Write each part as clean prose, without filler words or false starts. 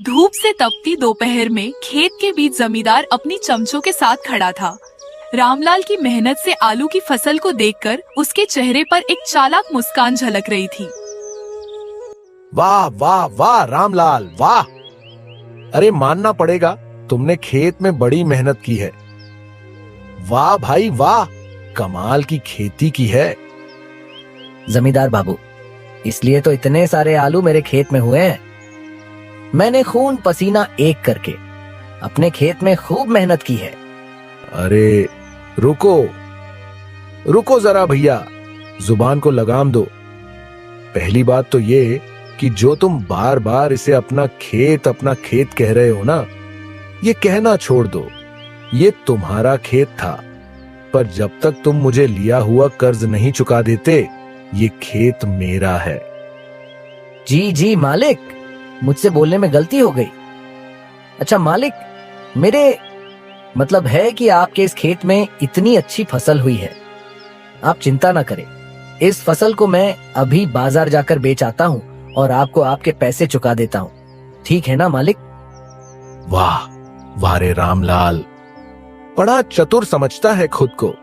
धूप से तपती दोपहर में खेत के बीच जमींदार अपनी चमचों के साथ खड़ा था। रामलाल की मेहनत से आलू की फसल को देखकर उसके चेहरे पर एक चालाक मुस्कान झलक रही थी। वाह वाह वाह रामलाल वाह! अरे मानना पड़ेगा, तुमने खेत में बड़ी मेहनत की है। वाह भाई वाह, कमाल की खेती की है। जमींदार बाबू, इसलिए तो इतने सारे आलू मेरे खेत में हुए हैं। मैंने खून पसीना एक करके अपने खेत में खूब मेहनत की है। अरे रुको रुको जरा भैया, जुबान को लगाम दो। पहली बात तो ये कि जो तुम बार बार इसे अपना खेत कह रहे हो ना, ये कहना छोड़ दो। ये तुम्हारा खेत था, पर जब तक तुम मुझे लिया हुआ कर्ज नहीं चुका देते, ये खेत मेरा है। जी जी मालिक, मुझसे बोलने में गलती हो गई। अच्छा मालिक, मेरे मतलब है कि आपके इस खेत में इतनी अच्छी फसल हुई है। आप चिंता ना करें, इस फसल को मैं अभी बाजार जाकर बेच आता हूँ और आपको आपके पैसे चुका देता हूँ। ठीक है ना मालिक? वाह वाह रे रामलाल, बड़ा चतुर समझता है खुद को।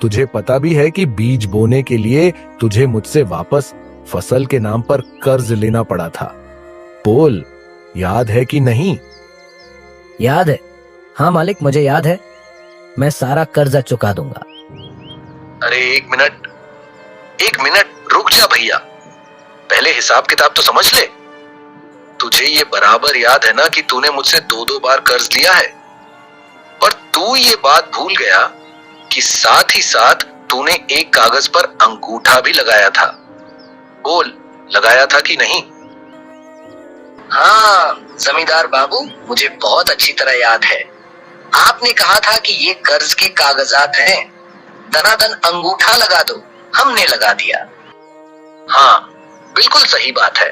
तुझे पता भी है कि बीज बोने के लिए तुझे मुझसे वापस फसल के नाम पर कर्ज लेना पड़ा था। बोल, याद है कि नहीं? याद है, हाँ मालिक, मुझे याद है। मैं सारा कर्जा चुका दूंगा। अरे एक मिनट रुक जा भैया, पहले हिसाब किताब तो समझ ले। तुझे ये बराबर याद है ना कि तूने मुझसे दो बार कर्ज लिया है, और तू ये बात भूल गया कि साथ ही साथ तूने एक कागज पर अंगूठा भी लगाया था। बोल, लगाया था कि नहीं? हाँ जमींदार बाबू, मुझे बहुत अच्छी तरह याद है। आपने कहा था कि ये कर्ज के कागजात हैं, दनादन अंगूठा लगा दो। हमने लगा दिया। हाँ बिल्कुल सही बात है।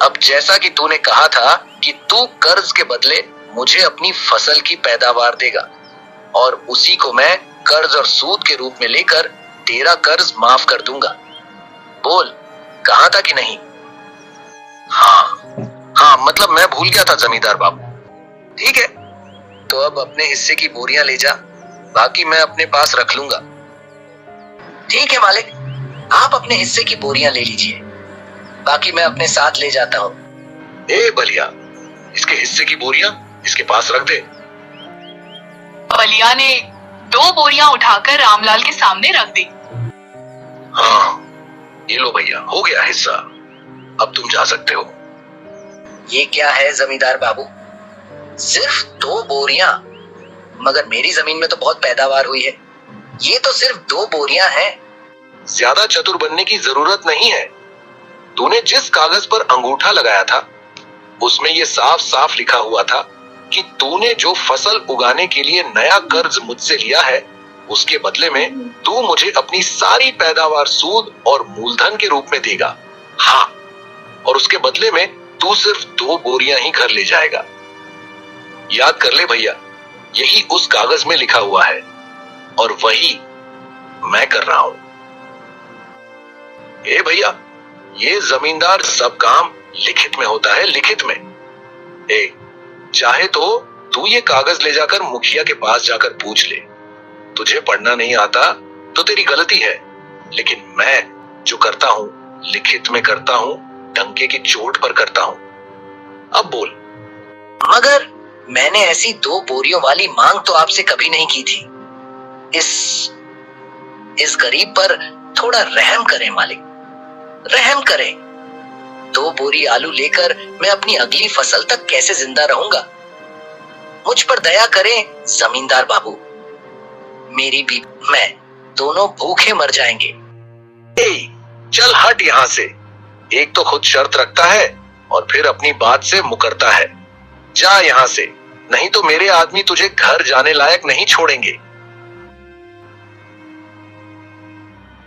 अब जैसा कि तूने कहा था कि तू कर्ज के बदले मुझे अपनी फसल की पैदावार देगा, और उसी को मैं कर्ज और सूद के रूप में लेकर तेरा कर्ज माफ कर दूंगा। बोल, कहा था कि नहीं? हाँ मतलब मैं भूल गया था जमींदार बाबू। ठीक है, तो अब अपने हिस्से की बोरियां ले जा, बाकी मैं अपने पास रख लूंगा। ठीक है मालिक, आप अपने हिस्से की बोरियां ले लीजिए, बाकी मैं अपने साथ ले जाता हूँ। ए बलिया, इसके हिस्से की बोरियां इसके पास रख दे। बलिया ने 2 बोरियां उठाकर रामलाल के सामने रख दी। हाँ ये लो भैया, हो गया हिस्सा, अब तुम जा सकते हो। ये क्या है जमींदार बाबू, सिर्फ 2 बोरियां? मगर मेरी जमीन में तो बहुत पैदावार हुई है। ये तो सिर्फ 2 बोरियां हैं। ज्यादा चतुर बनने की जरूरत नहीं है। तूने जिस कागज पर अंगूठा लगाया था, उसमें ये साफ साफ लिखा हुआ था कि तूने जो फसल उगाने के लिए नया कर्ज मुझसे लिया है, उसके बदले में तू मुझे अपनी सारी पैदावार सूद और मूलधन के रूप में देगा। हाँ, और उसके बदले में तू सिर्फ 2 बोरियां ही घर ले जाएगा। याद कर ले भैया, यही उस कागज में लिखा हुआ है, और वही मैं कर रहा हूं। ए भैया, ये जमींदार सब काम लिखित में होता है, लिखित में। चाहे तो तू ये कागज ले जाकर मुखिया के पास जाकर पूछ ले। तुझे पढ़ना नहीं आता तो तेरी गलती है, लेकिन मैं जो करता हूं लिखित में करता हूं, डंके की चोट पर करता हूं। अब बोल। मगर मैंने ऐसी 2 बोरियों वाली मांग तो आपसे कभी नहीं की थी। इस गरीब पर थोड़ा रहम करें मालिक, रहम करें। 2 बोरी आलू लेकर मैं अपनी अगली फसल तक कैसे जिंदा रहूंगा? मुझ पर दया करें जमींदार बाबू। मेरी भी मैं दोनों भूखे मर जाएंगे। चल हट यहां से। एक तो खुद शर्त रखता है और फिर अपनी बात से मुकरता है। जा यहां से, नहीं तो मेरे आदमी तुझे घर जाने लायक नहीं छोड़ेंगे।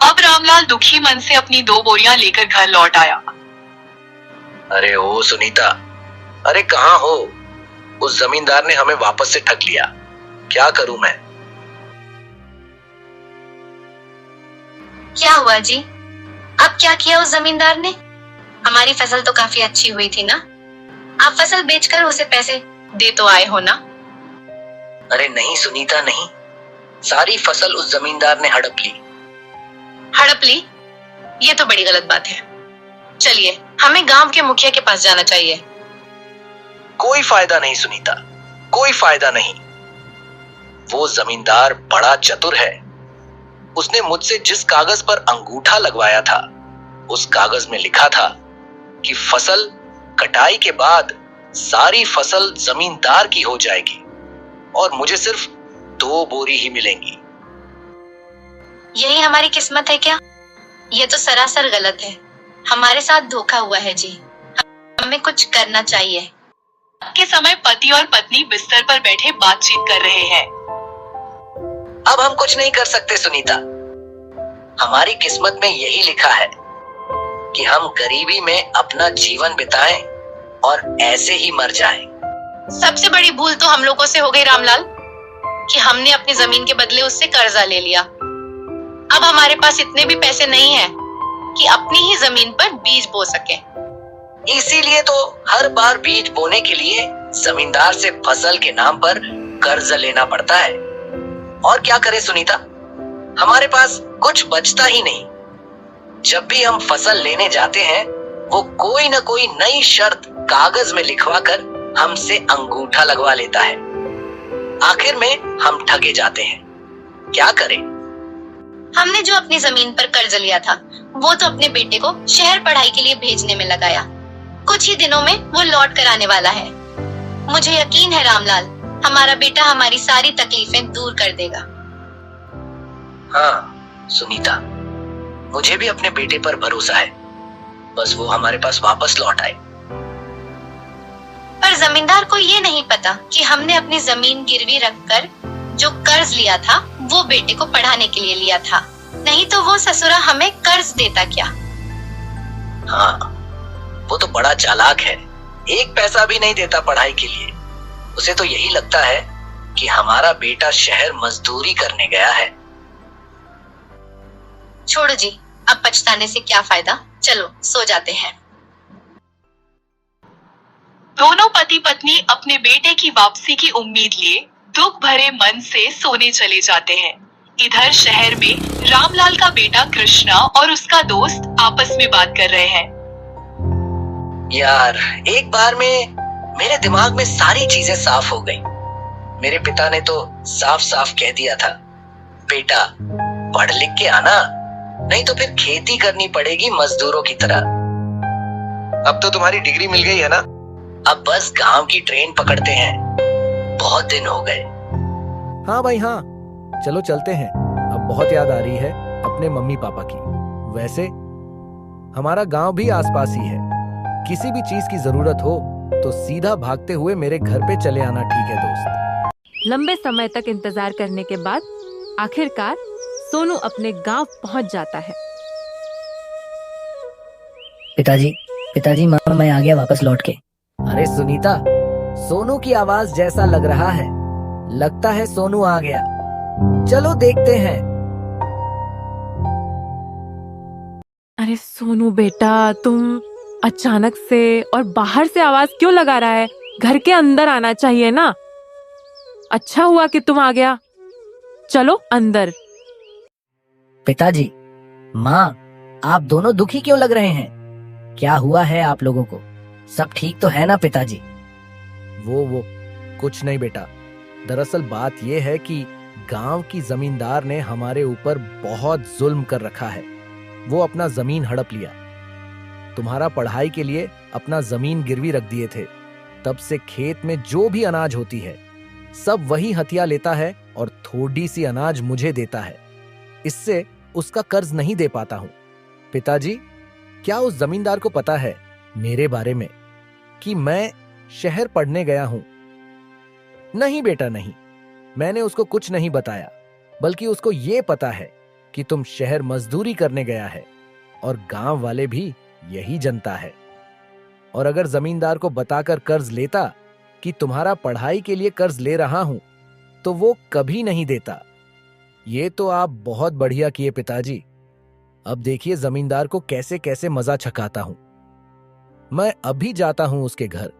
अब रामलाल दुखी मन से अपनी 2 बोरियां लेकर घर लौट आया। अरे ओ सुनीता, अरे कहां हो? उस जमींदार ने हमें वापस से ठग लिया। क्या करूं मैं? क्या हुआ जी? अब क्या किया उस जमींदार ने? हमारी फसल तो काफी अच्छी हुई थी ना? आप फसल बेचकर उसे पैसे दे तो आए हो ना? अरे नहीं सुनीता, नहीं, सारी फसल उस जमींदार ने हड़प ली। हड़प ली? ये तो बड़ी गलत बात है। चलिए, हमें गांव के मुखिया के पास जाना चाहिए। कोई फायदा नहीं सुनीता, कोई फायदा नहीं। वो जमींदार बड़ा चतुर है। उसने मुझसे जिस कागज पर अंगूठा लगवाया था, उस कागज में लिखा था कि फसल कटाई के बाद सारी फसल जमींदार की हो जाएगी और मुझे सिर्फ 2 बोरी ही मिलेंगी। यही हमारी किस्मत है क्या? ये तो सरासर गलत है। हमारे साथ धोखा हुआ है जी। हमें कुछ करना चाहिए। के समय पति और पत्नी बिस्तर पर बैठे बातचीत कर रहे हैं। अब हम कुछ नहीं कर सकते सुनीता। हमारी किस्मत में यही लिखा है कि हम गरीबी में अपना जीवन बिताएं और ऐसे ही मर जाएं। सबसे बड़ी भूल तो हम लोगों से हो गई रामलाल, कि हमने अपनी जमीन के बदले उससे कर्जा ले लिया। अब हमारे पास इतने भी पैसे नहीं हैं कि अपनी ही जमीन पर बीज बो सके। इसीलिए तो हर बार बीज बोने के लिए जमींदार से फसल के नाम पर कर्ज लेना पड़ता है। और क्या करें सुनीता, हमारे पास कुछ बचता ही नहीं। जब भी हम फसल लेने जाते हैं, वो कोई न कोई नई शर्त कागज में लिखवा कर हमसे अंगूठा लगवा लेता है। आखिर में हम ठगे जाते हैं। क्या करें? हमने जो अपनी जमीन पर कर्ज लिया था, वो तो अपने बेटे को शहर पढ़ाई के लिए भेजने में लगाया। कुछ ही दिनों में वो लौट कर आने वाला है। मुझे यकीन है रामलाल, हमारा बेटा हमारी सारी तकलीफें दूर कर देगा। हाँ सुनीता, मुझे भी अपने बेटे पर भरोसा है। बस वो हमारे पास वापस लौट आए। पर जमींदार को ये नहीं पता कि हमने अपनी जमीन गिरवी रखकर जो कर्ज लिया था, वो बेटे को पढ़ाने के लिए लिया था। नहीं तो वो ससुरा हमें कर्ज देता क्या? हाँ, वो तो बड़ा चालाक है। 1 पैसा भी नहीं देता पढ़ाई के लिए। उसे तो यही लगता है कि हमारा बेटा शहर मजदूरी करने गया है। छोड़ो जी, अब पछताने से क्या फायदा। चलो सो जाते हैं। दोनों पति पत्नी अपने बेटे की वापसी की उम्मीद लिए दुख भरे मन से सोने चले जाते हैं। इधर शहर में रामलाल का बेटा कृष्णा और उसका दोस्त आपस में बात कर रहे हैं। यार, एक बार में मेरे दिमाग में सारी चीजें साफ हो गई। मेरे पिता ने तो साफ साफ कह दिया था, बेटा पढ़ लिख के आना, नहीं तो फिर खेती करनी पड़ेगी मजदूरों की तरह। अब तो तुम्हारी डिग्री मिल गई है ना, अब बस गांव की ट्रेन पकड़ते हैं। बहुत दिन हो गए। हाँ भाई हाँ, चलो चलते हैं। अब बहुत याद आ रही है अपने मम्मी पापा की। वैसे हमारा गांव भी आसपास ही है। किसी भी चीज की जरूरत हो तो सीधा भागते हुए मेरे घर पे चले आना, ठीक है दोस्त? लंबे समय तक इंतजार करने के बाद आखिरकार सोनू अपने गांव पहुंच जाता है। पिताजी मामा मैं आ गया वापस लौट के। अरे सुनीता, सोनू की आवाज जैसा लग रहा है। लगता है सोनू आ गया। चलो देखते हैं। अरे सोनू बेटा, तुम अचानक से और बाहर से आवाज क्यों लगा रहा है? घर के अंदर आना चाहिए ना। अच्छा हुआ कि तुम आ गया। चलो अंदर। पिताजी, माँ, आप दोनों दुखी क्यों लग रहे हैं? क्या हुआ है आप लोगों को? सब ठीक तो है ना पिताजी? वो कुछ नहीं बेटा। दरअसल बात यह है कि गांव की जमींदार ने हमारे ऊपर बहुत जुल्म कर रखा है। वो अपना जमीन हड़प लिया। तुम्हारा पढ़ाई के लिए अपना जमीन गिरवी रख दिए थे। तब से खेत में जो भी अनाज होती है, सब वही हथिया लेता है और थोड़ी सी अनाज मुझे देता है। इससे उसका कर्ज नहीं दे पाता हूं। पिताजी, क्या उस जमींदार को पता है मेरे बारे में कि मैं शहर पढ़ने गया हूं? नहीं बेटा नहीं, मैंने उसको कुछ नहीं बताया, बल्कि उसको ये पता है कि तुम शहर मजदूरी करने गया है और गांव वाले भी यही जनता है। और अगर जमींदार को बताकर कर्ज लेता कि तुम्हारा पढ़ाई के लिए कर्ज ले रहा हूं, तो वो कभी नहीं देता। ये तो आप बहुत बढ़िया किए पिताजी। अब देखिए जमींदार को कैसे कैसे मजा छकाता हूं। मैं अभी जाता हूं उसके घर